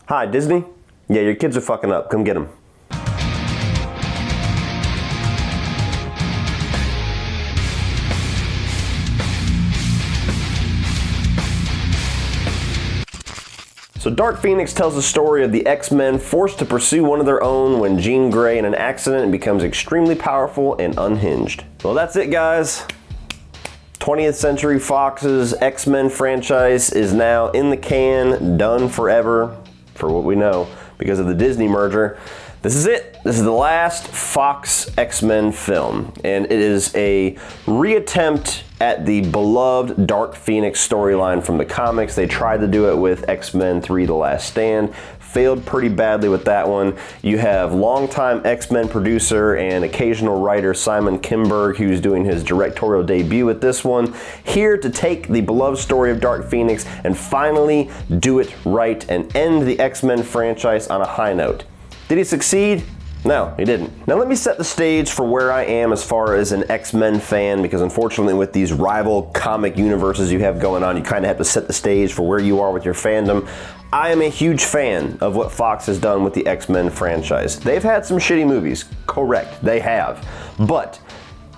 Hi, Disney? Yeah, your kids are fucking up. Come get them. So Dark Phoenix tells the story of the X-Men forced to pursue one of their own when Jean Grey in an accident becomes extremely powerful and unhinged. Well, that's it, guys. 20th Century Fox's X-Men franchise is now in the can, done forever, for what we know, because of the Disney merger. This is it. This is the last Fox X-Men film, and it is a reattempt at the beloved Dark Phoenix storyline from the comics. They tried to do it with X-Men 3: The Last Stand, failed pretty badly with that one. You have longtime X-Men producer and occasional writer Simon Kinberg, who's doing his directorial debut with this one, here to take the beloved story of Dark Phoenix and finally do it right and end the X-Men franchise on a high note. Did he succeed? No, he didn't. Now let me set the stage for where I am as far as an X-Men fan, because unfortunately with these rival comic universes you have going on, you kind of have to set the stage for where you are with your fandom. I am a huge fan of what Fox has done with the X-Men franchise. They've had some shitty movies, correct, they have. But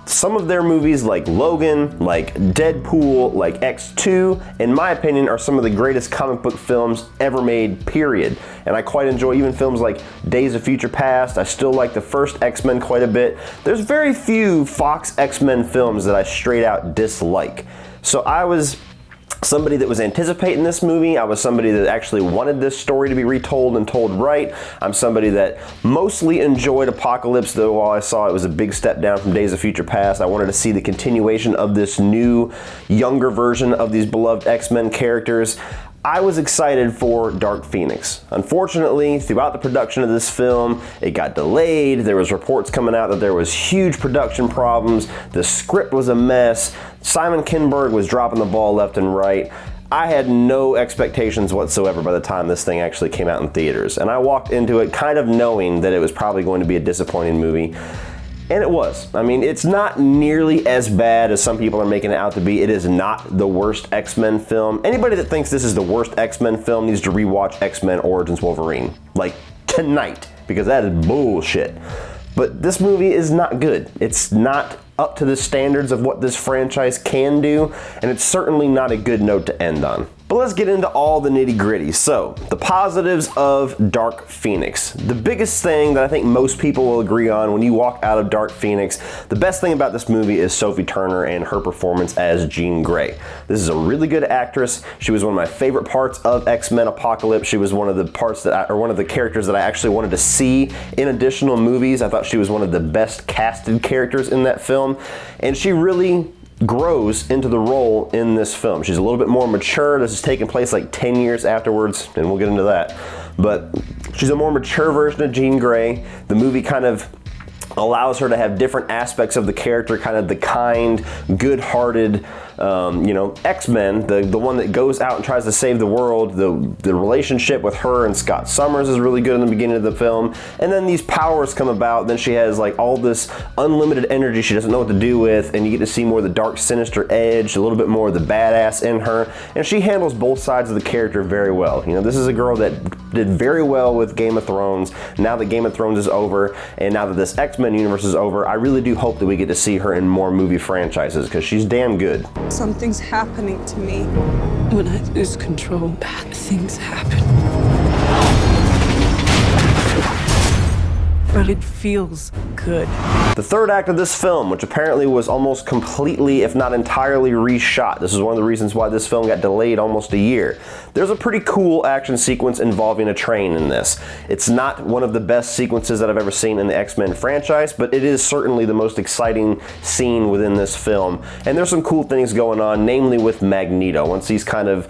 some of their movies like Logan, like Deadpool, like X2, in my opinion, are some of the greatest comic book films ever made, period. And I quite enjoy even films like Days of Future Past. I still like the first X-Men quite a bit. There's very few Fox X-Men films that I straight out dislike. So I was somebody that was anticipating this movie. I was somebody that actually wanted this story to be retold and told right. I'm somebody that mostly enjoyed Apocalypse, though while I saw it was a big step down from Days of Future Past. I wanted to see the continuation of this new, younger version of these beloved X-Men characters. I was excited for Dark Phoenix. Unfortunately, throughout the production of this film, it got delayed. There was reports coming out that there was huge production problems. The script was a mess. Simon Kinberg was dropping the ball left and right. I had no expectations whatsoever by the time this thing actually came out in theaters. And I walked into it kind of knowing that it was probably going to be a disappointing movie. And it was. I mean, it's not nearly as bad as some people are making it out to be. It is not the worst X-Men film. Anybody that thinks this is the worst X-Men film needs to rewatch X-Men Origins Wolverine. Like, tonight. Because that is bullshit. But this movie is not good. It's not up to the standards of what this franchise can do, and it's certainly not a good note to end on. But let's get into all the nitty-gritty. So, the positives of Dark Phoenix. The biggest thing that I think most people will agree on when you walk out of Dark Phoenix, the best thing about this movie is Sophie Turner and her performance as Jean Grey. This is a really good actress. She was one of my favorite parts of X-Men Apocalypse. She was one of the parts that one of the characters that I actually wanted to see in additional movies. I thought she was one of the best casted characters in that film, and she really grows into the role in this film. She's a little bit more mature. This is taking place like 10 years afterwards, and we'll get into that. But she's a more mature version of Jean Grey. The movie kind of allows her to have different aspects of the character, kind of the kind, good-hearted, X-Men, the one that goes out and tries to save the world. The relationship with her and Scott Summers is really good in the beginning of the film. And then these powers come about. Then she has like all this unlimited energy she doesn't know what to do with, and you get to see more of the dark, sinister edge, a little bit more of the badass in her. And she handles both sides of the character very well. You know, this is a girl that did very well with Game of Thrones. Now that Game of Thrones is over, and now that this X-Men universe is over, I really do hope that we get to see her in more movie franchises, because she's damn good. Something's happening to me. When I lose control, bad things happen. But it feels good. The third act of this film, which apparently was almost completely, if not entirely, reshot. This is one of the reasons why this film got delayed almost a year. There's a pretty cool action sequence involving a train in this. It's not one of the best sequences that I've ever seen in the X-Men franchise, but it is certainly the most exciting scene within this film. And there's some cool things going on, namely with Magneto. Once he's kind of,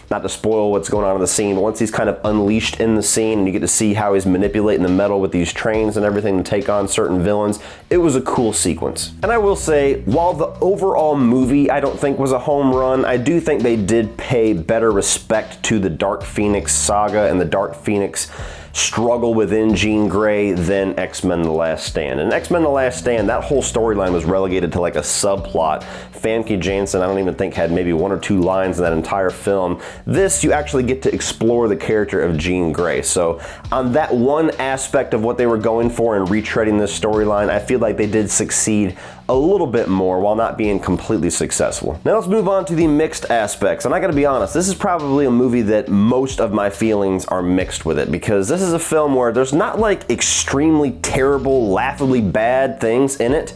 not to spoil what's going on in the scene, but once he's kind of unleashed in the scene and you get to see how he's manipulating the metal with these trains and everything to take on certain villains, it was a cool sequence. And I will say, while the overall movie I don't think was a home run, I do think they did pay better respect to the Dark Phoenix saga and the Dark Phoenix struggle within Jean Grey than X-Men The Last Stand. And X-Men The Last Stand, that whole storyline was relegated to like a subplot. Famke Janssen, I don't even think, had maybe 1 or 2 lines in that entire film. This, you actually get to explore the character of Jean Grey. So on that one aspect of what they were going for in retreading this storyline, I feel like they did succeed a little bit more while not being completely successful. Now let's move on to the mixed aspects, and I gotta be honest, this is probably a movie that most of my feelings are mixed with it, because this is a film where there's not like extremely terrible, laughably bad things in it,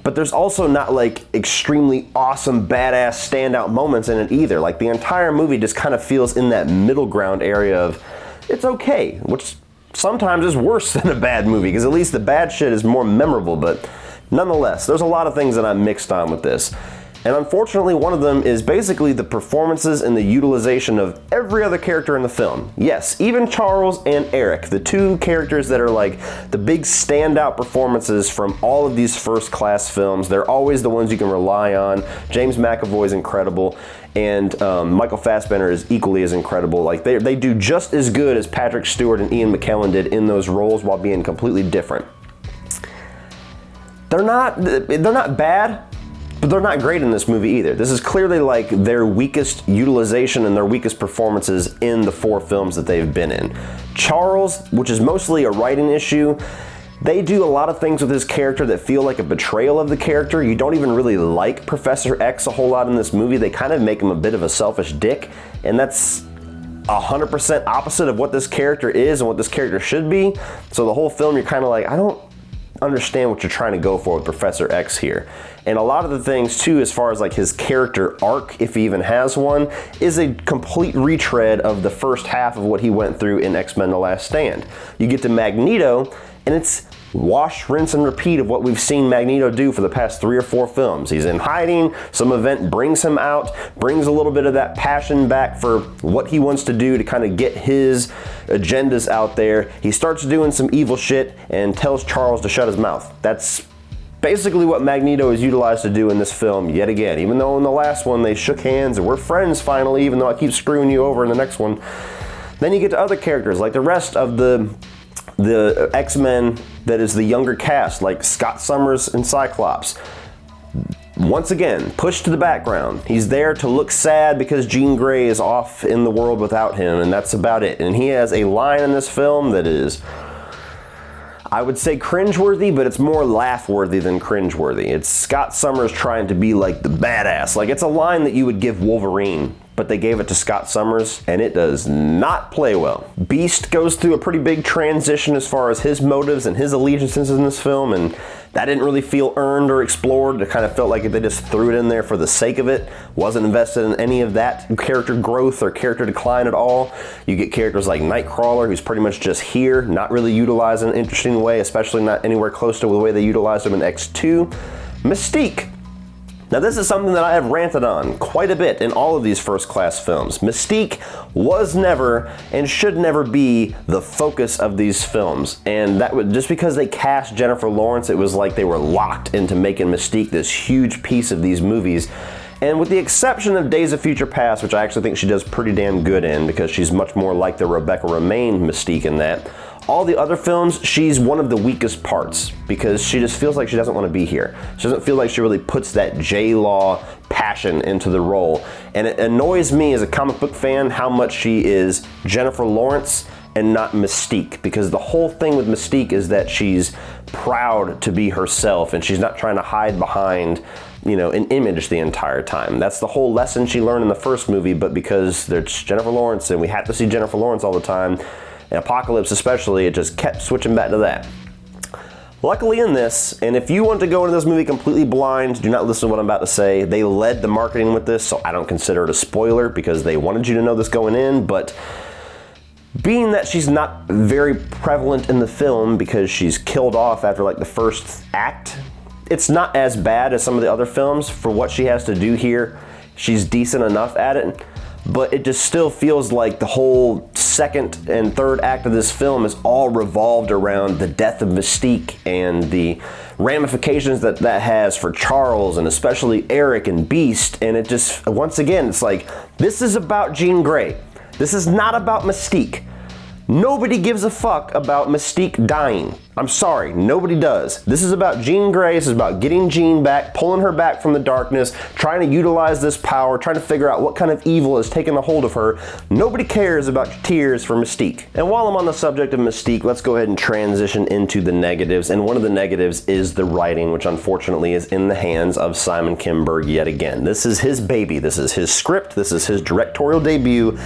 but there's also not like extremely awesome, badass, standout moments in it either. Like the entire movie just kind of feels in that middle ground area of it's okay, which sometimes is worse than a bad movie, because at least the bad shit is more memorable, but nonetheless, there's a lot of things that I'm mixed on with this. And unfortunately, one of them is basically the performances and the utilization of every other character in the film. Yes, even Charles and Eric, the 2 characters that are like the big standout performances from all of these first-class films. They're always the ones you can rely on. James McAvoy is incredible, and Michael Fassbender is equally as incredible. Like they do just as good as Patrick Stewart and Ian McKellen did in those roles while being completely different. They're not bad, but they're not great in this movie either. This is clearly like their weakest utilization and their weakest performances in the 4 films that they've been in. Charles, which is mostly a writing issue, they do a lot of things with his character that feel like a betrayal of the character. You don't even really like Professor X a whole lot in this movie. They kind of make him a bit of a selfish dick, and that's 100% opposite of what this character is and what this character should be. So the whole film, you're kind of like, I don't understand what you're trying to go for with Professor X here. And a lot of the things too, as far as like his character arc, if he even has one, is a complete retread of the first half of what he went through in X-Men The Last Stand. You get to Magneto, and it's wash, rinse, and repeat of what we've seen Magneto do for the past 3 or 4 films. He's in hiding, some event brings him out, brings a little bit of that passion back for what he wants to do to kind of get his agendas out there. He starts doing some evil shit and tells Charles to shut his mouth. That's basically what Magneto is utilized to do in this film yet again. Even though in the last one they shook hands and we're friends finally, even though I keep screwing you over in the next one. Then you get to other characters like the rest of the X-Men that is the younger cast, like Scott Summers and Cyclops. Once again, pushed to the background. He's there to look sad because Jean Grey is off in the world without him, and that's about it. And he has a line in this film that is, I would say cringeworthy, but it's more laugh-worthy than cringeworthy. It's Scott Summers trying to be like the badass. Like, it's a line that you would give Wolverine, but they gave it to Scott Summers, and it does not play well. Beast goes through a pretty big transition as far as his motives and his allegiances in this film, and that didn't really feel earned or explored. It kind of felt like they just threw it in there for the sake of it. Wasn't invested in any of that character growth or character decline at all. You get characters like Nightcrawler, who's pretty much just here, not really utilized in an interesting way, especially not anywhere close to the way they utilized him in X2. Mystique. Now this is something that I have ranted on quite a bit in all of these first-class films. Mystique was never and should never be the focus of these films. And that was just because they cast Jennifer Lawrence, it was like they were locked into making Mystique this huge piece of these movies. And with the exception of Days of Future Past, which I actually think she does pretty damn good in because she's much more like the Rebecca Romijn Mystique in that, all the other films, she's one of the weakest parts because she just feels like she doesn't want to be here. She doesn't feel like she really puts that J-Law passion into the role. And it annoys me as a comic book fan how much she is Jennifer Lawrence and not Mystique, because the whole thing with Mystique is that she's proud to be herself and she's not trying to hide behind, you know, an image the entire time. That's the whole lesson she learned in the first movie, but because there's Jennifer Lawrence and we have to see Jennifer Lawrence all the time, and Apocalypse especially, it just kept switching back to that. Luckily in this, and if you want to go into this movie completely blind, do not listen to what I'm about to say. They led the marketing with this, so I don't consider it a spoiler because they wanted you to know this going in, but being that she's not very prevalent in the film because she's killed off after like the first act, it's not as bad as some of the other films. For what she has to do here, she's decent enough at it. But it just still feels like the whole second and third act of this film is all revolved around the death of Mystique and the ramifications that that has for Charles and especially Eric and Beast. And it just, once again, it's like, this is about Jean Grey. This is not about Mystique. Nobody gives a fuck about Mystique dying. I'm sorry, nobody does. This is about Jean Grey, this is about getting Jean back, pulling her back from the darkness, trying to utilize this power, trying to figure out what kind of evil has taken a hold of her. Nobody cares about your tears for Mystique. And while I'm on the subject of Mystique, let's go ahead and transition into the negatives. And one of the negatives is the writing, which unfortunately is in the hands of Simon Kinberg yet again. This is his baby, this is his script, this is his directorial debut.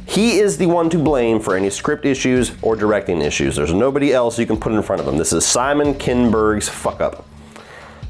He is the one to blame for any script issues or directing issues. There's nobody else you can put in front of him. This is Simon Kinberg's fuck up.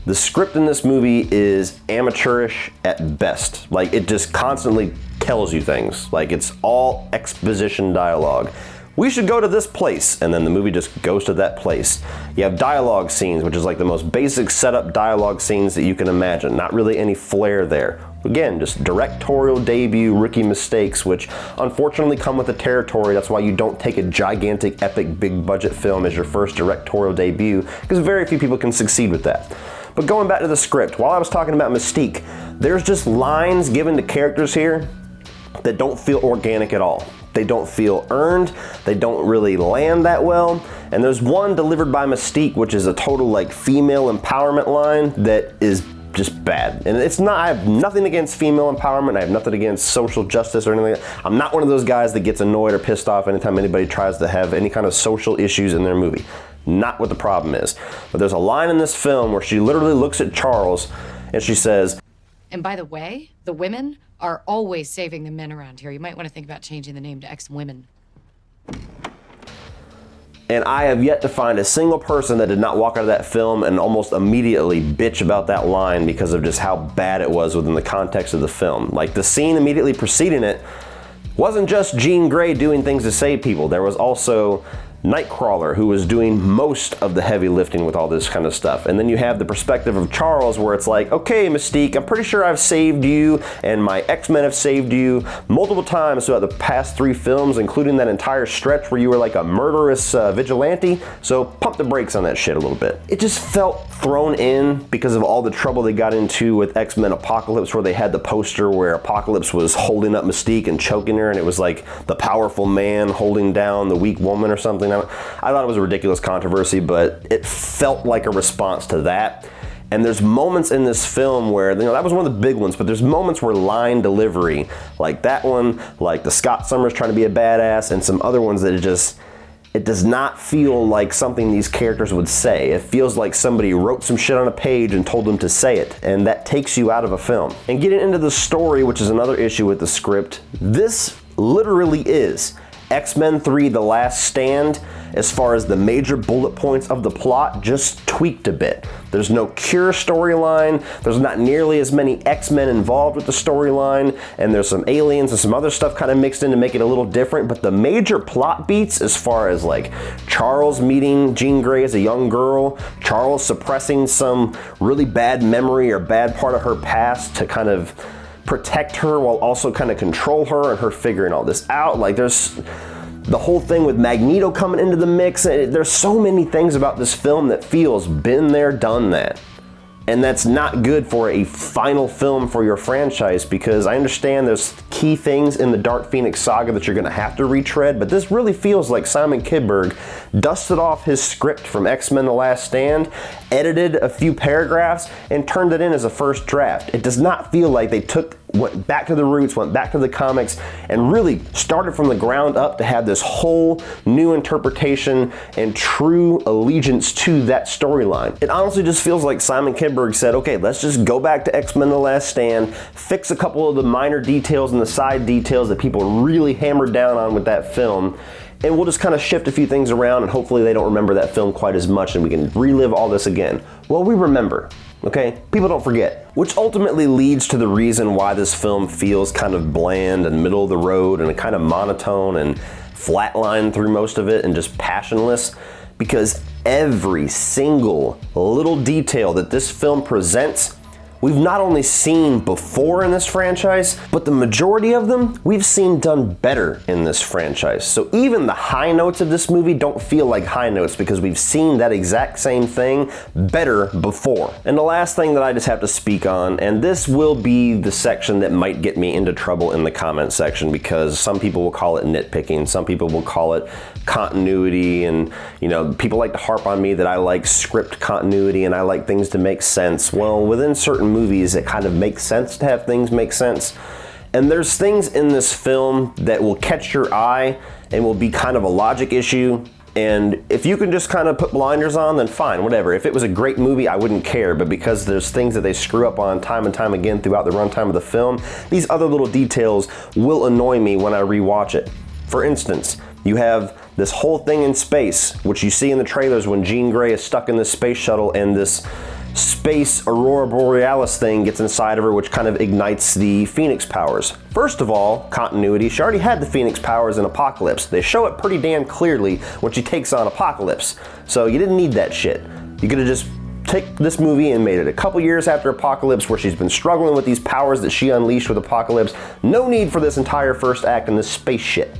The script in this movie is amateurish at best. Like, it just constantly tells you things. Like, it's all exposition dialogue. We should go to this place, and then the movie just goes to that place. You have dialogue scenes, which is like the most basic setup dialogue scenes that you can imagine. Not really any flair there. Again, just directorial debut rookie mistakes, which unfortunately come with the territory. That's why you don't take a gigantic, epic, big budget film as your first directorial debut, because very few people can succeed with that. But going back to the script, while I was talking about Mystique, there's just lines given to characters here that don't feel organic at all. They don't feel earned, they don't really land that well, and there's one delivered by Mystique, which is a total like female empowerment line that is just bad. And it's not, I have nothing against female empowerment, I have nothing against social justice or anything like that. I'm not one of those guys that gets annoyed or pissed off anytime anybody tries to have any kind of social issues in their movie. Not what the problem is. But there's a line in this film where she literally looks at Charles and she says, "And by the way, the women are always saving the men around here. You might want to think about changing the name to ex-women." and I have yet to find a single person that did not walk out of that film and almost immediately bitch about that line because of just how bad it was within the context of the film. Like, the scene immediately preceding it wasn't just Jean Grey doing things to save people. There was also Nightcrawler, who was doing most of the heavy lifting with all this kind of stuff. And then you have the perspective of Charles, where it's like, okay, Mystique, I'm pretty sure I've saved you and my X-Men have saved you multiple times throughout the past 3 films, including that entire stretch where you were like a murderous vigilante. So pump the brakes on that shit a little bit. It just felt thrown in because of all the trouble they got into with X-Men Apocalypse, where they had the poster where Apocalypse was holding up Mystique and choking her, and it was like the powerful man holding down the weak woman or something. I thought it was a ridiculous controversy, but it felt like a response to that. And there's moments in this film where, you know, that was one of the big ones, but there's moments where line delivery, like that one, like the Scott Summers trying to be a badass, and some other ones that it does not feel like something these characters would say. It feels like somebody wrote some shit on a page and told them to say it, and that takes you out of a film. And getting into the story, which is another issue with the script, this literally is X-Men 3 The Last Stand, as far as the major bullet points of the plot, just tweaked a bit. There's no Cure storyline, there's not nearly as many X-Men involved with the storyline, and there's some aliens and some other stuff kind of mixed in to make it a little different, but the major plot beats, as far as like Charles meeting Jean Grey as a young girl, Charles suppressing some really bad memory or bad part of her past to kind of protect her while also kind of control her, and her figuring all this out. Like, there's the whole thing with Magneto coming into the mix. There's so many things about this film that feels been there, done that. And that's not good for a final film for your franchise, because I understand there's key things in the Dark Phoenix saga that you're gonna have to retread, but this really feels like Simon Kinberg dusted off his script from X-Men The Last Stand, edited a few paragraphs, and turned it in as a first draft. It does not feel like they went back to the roots, went back to the comics, and really started from the ground up to have this whole new interpretation and true allegiance to that storyline. It honestly just feels like Simon Kinberg said, okay, let's just go back to X-Men The Last Stand, fix a couple of the minor details and the side details that people really hammered down on with that film, and we'll just kind of shift a few things around, and hopefully they don't remember that film quite as much and we can relive all this again. Well, we remember. Okay? People don't forget. Which ultimately leads to the reason why this film feels kind of bland and middle of the road and kind of monotone and flatline through most of it and just passionless, because every single little detail that this film presents, we've not only seen before in this franchise, but the majority of them we've seen done better in this franchise. So even the high notes of this movie don't feel like high notes, because we've seen that exact same thing better before. And the last thing that I just have to speak on, and this will be the section that might get me into trouble in the comment section, because some people will call it nitpicking, some people will call it continuity, and you know, people like to harp on me that I like script continuity and I like things to make sense. Well, within certain movies it kind of makes sense to have things make sense, and there's things in this film that will catch your eye and will be kind of a logic issue. And if you can just kind of put blinders on, then fine, whatever. If it was a great movie, I wouldn't care, but because there's things that they screw up on time and time again throughout the runtime of the film, these other little details will annoy me when I rewatch it. For instance, you have this whole thing in space, which you see in the trailers when Jean Grey is stuck in this space shuttle and this space aurora borealis thing gets inside of her, which kind of ignites the Phoenix powers. First of all, continuity, she already had the Phoenix powers in Apocalypse. They show it pretty damn clearly when she takes on Apocalypse. So you didn't need that shit. You could have just take this movie and made it a couple years after Apocalypse, where she's been struggling with these powers that she unleashed with Apocalypse. No need for this entire first act in this space shit.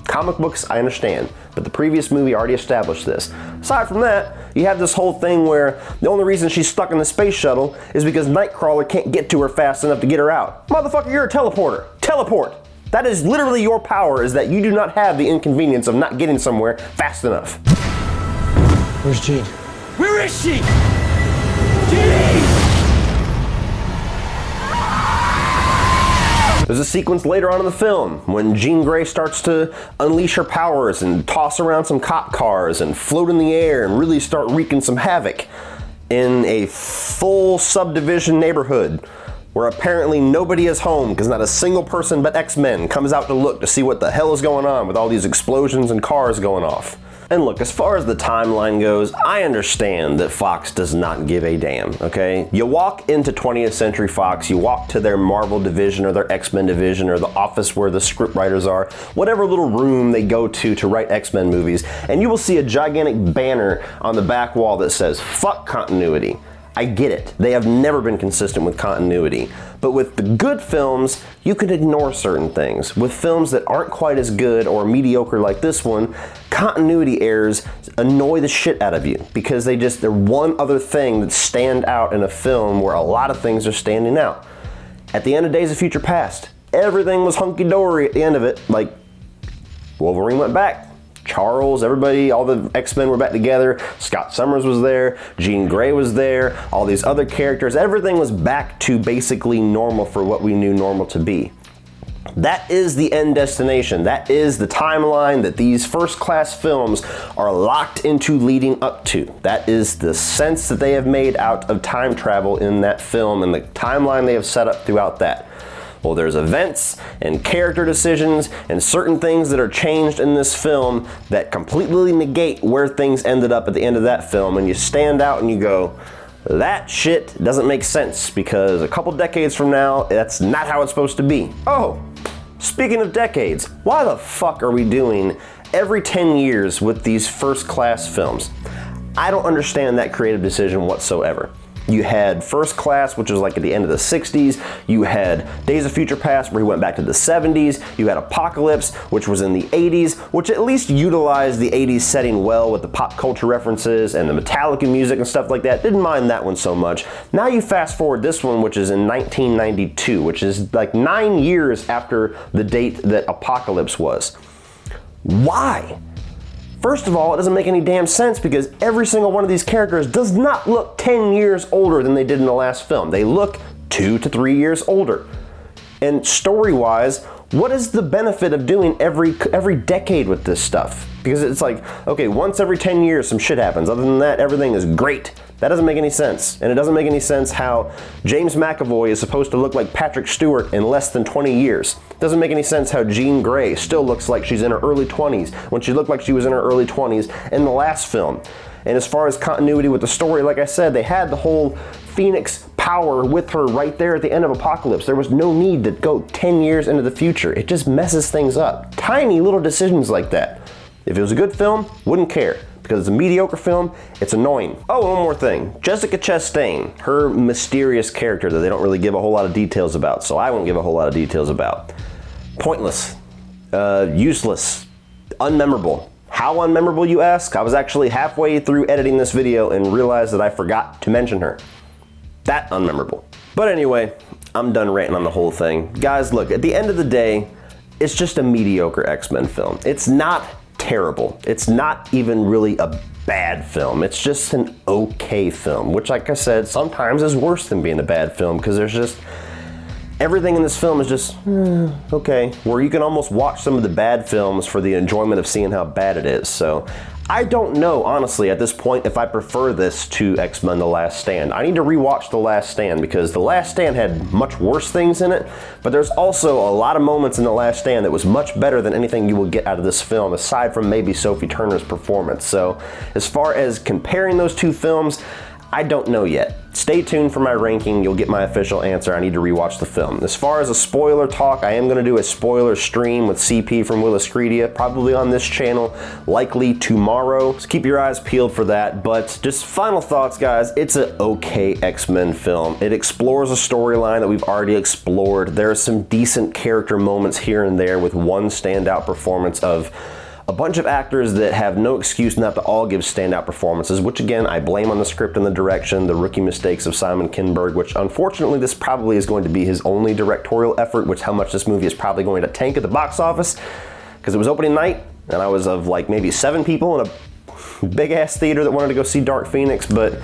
Comic books, I understand, but the previous movie already established this. Aside from that, you have this whole thing where the only reason she's stuck in the space shuttle is because Nightcrawler can't get to her fast enough to get her out. Motherfucker, you're a teleporter. Teleport. That is literally your power, is that you do not have the inconvenience of not getting somewhere fast enough. Where's Jean? Where is she? Jean! There's a sequence later on in the film when Jean Grey starts to unleash her powers and toss around some cop cars and float in the air and really start wreaking some havoc in a full subdivision neighborhood where apparently nobody is home because not a single person but X-Men comes out to look to see what the hell is going on with all these explosions and cars going off. And look, as far as the timeline goes, I understand that Fox does not give a damn, okay? You walk into 20th Century Fox, you walk to their Marvel division or their X-Men division or the office where the scriptwriters are, whatever little room they go to write X-Men movies, and you will see a gigantic banner on the back wall that says, "Fuck continuity." I get it. They have never been consistent with continuity. But with the good films, you can ignore certain things. With films that aren't quite as good or mediocre like this one, continuity errors annoy the shit out of you because they're one other thing that stand out in a film where a lot of things are standing out. At the end of Days of Future Past, everything was hunky-dory at the end of it. Like, Wolverine went back. Charles, everybody, all the X-Men were back together. Scott Summers was there. Jean Grey was there. All these other characters. Everything was back to basically normal for what we knew normal to be. That is the end destination. That is the timeline that these first-class films are locked into leading up to. That is the sense that they have made out of time travel in that film and the timeline they have set up throughout that. Well, there's events and character decisions and certain things that are changed in this film that completely negate where things ended up at the end of that film, and you stand out and you go, that shit doesn't make sense because a couple decades from now, that's not how it's supposed to be. Oh, speaking of decades, why the fuck are we doing every 10 years with these first-class films? I don't understand that creative decision whatsoever. You had First Class, which was like at the end of the 60s. You had Days of Future Past, where he went back to the 70s. You had Apocalypse, which was in the 80s, which at least utilized the 80s setting well with the pop culture references and the Metallica music and stuff like that. Didn't mind that one so much. Now you fast forward this one, which is in 1992, which is like 9 years after the date that Apocalypse was. Why? First of all, it doesn't make any damn sense because every single one of these characters does not look 10 years older than they did in the last film. They look 2 to 3 years older. And story-wise, what is the benefit of doing every decade with this stuff? Because it's like, okay, once every 10 years some shit happens. Other than that, everything is great. That doesn't make any sense. And it doesn't make any sense how James McAvoy is supposed to look like Patrick Stewart in less than 20 years. It doesn't make any sense how Jean Grey still looks like she's in her early 20s when she looked like she was in her early 20s in the last film. And as far as continuity with the story, like I said, they had the whole Phoenix power with her right there at the end of Apocalypse. There was no need to go 10 years into the future. It just messes things up. Tiny little decisions like that. If it was a good film, wouldn't care. Because it's a mediocre film, it's annoying. Oh, one more thing. Jessica Chastain, her mysterious character that they don't really give a whole lot of details about, so I won't give a whole lot of details about. Pointless, useless, unmemorable. How unmemorable, you ask? I was actually halfway through editing this video and realized that I forgot to mention her. That unmemorable. But anyway, I'm done ranting on the whole thing. Guys, look, at the end of the day, it's just a mediocre X-Men film. It's not terrible. It's not even really a bad film. It's just an okay film, which, like I said, sometimes is worse than being a bad film, because there's just everything in this film is just okay, where you can almost watch some of the bad films for the enjoyment of seeing how bad it is. So I don't know, honestly, at this point, if I prefer this to X-Men The Last Stand. I need to rewatch The Last Stand, because The Last Stand had much worse things in it, but there's also a lot of moments in The Last Stand that was much better than anything you will get out of this film, aside from maybe Sophie Turner's performance. So as far as comparing those two films, I don't know yet. Stay tuned for my ranking. You'll get my official answer. I need to rewatch the film. As far as a spoiler talk, I am going to do a spoiler stream with CP from Willis Credia, probably on this channel, likely tomorrow. So keep your eyes peeled for that. But just final thoughts, guys. It's an okay X-Men film. It explores a storyline that we've already explored. There are some decent character moments here and there, with one standout performance of a bunch of actors that have no excuse not to all give standout performances, which again, I blame on the script and the direction, the rookie mistakes of Simon Kinberg, which unfortunately this probably is going to be his only directorial effort, which how much this movie is probably going to tank at the box office, because it was opening night and I was of like maybe 7 people in a big ass theater that wanted to go see Dark Phoenix, but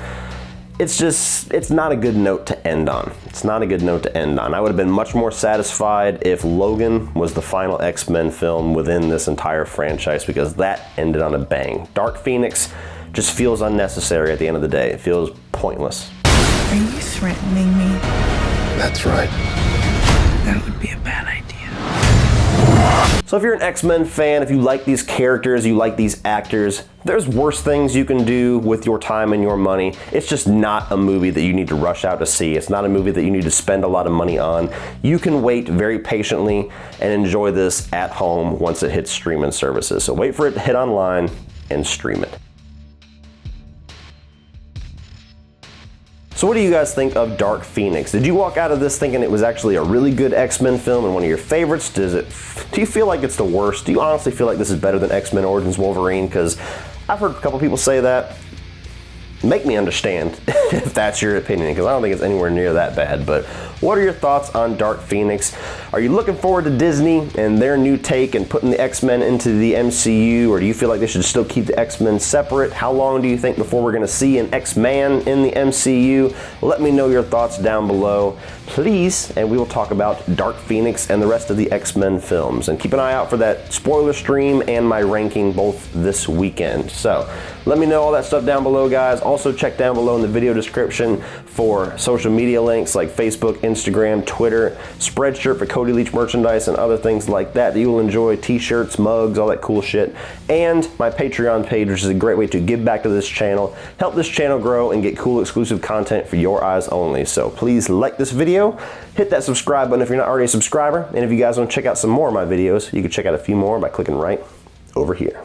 it's not a good note to end on. It's not a good note to end on. I would have been much more satisfied if Logan was the final X-Men film within this entire franchise, because that ended on a bang. Dark Phoenix just feels unnecessary at the end of the day. It feels pointless. Are you threatening me? That's right. That would be a bad idea. So if you're an X-Men fan, if you like these characters, you like these actors, there's worse things you can do with your time and your money. It's just not a movie that you need to rush out to see. It's not a movie that you need to spend a lot of money on. You can wait very patiently and enjoy this at home once it hits streaming services. So wait for it to hit online and stream it. So what do you guys think of Dark Phoenix? Did you walk out of this thinking it was actually a really good X-Men film and one of your favorites? Do you feel like it's the worst? Do you honestly feel like this is better than X-Men Origins Wolverine? Because I've heard a couple people say that. Make me understand if that's your opinion, because I don't think it's anywhere near that bad. But what are your thoughts on Dark Phoenix? Are you looking forward to Disney and their new take and putting the X-Men into the MCU, or do you feel like they should still keep the X-Men separate? How long do you think before we're going to see an X-Man in the MCU? Let me know your thoughts down below, please, and we will talk about Dark Phoenix and the rest of the X-Men films. And keep an eye out for that spoiler stream and my ranking both this weekend. So let me know all that stuff down below, guys. Also check down below in the video description for social media links like Facebook, Instagram, Twitter, Spreadshirt for Cody Leach merchandise and other things like that you will enjoy, t-shirts, mugs, all that cool shit, and my Patreon page, which is a great way to give back to this channel, help this channel grow, and get cool exclusive content for your eyes only. So please like this video, hit that subscribe button if you're not already a subscriber, and if you guys want to check out some more of my videos, you can check out a few more by clicking right over here.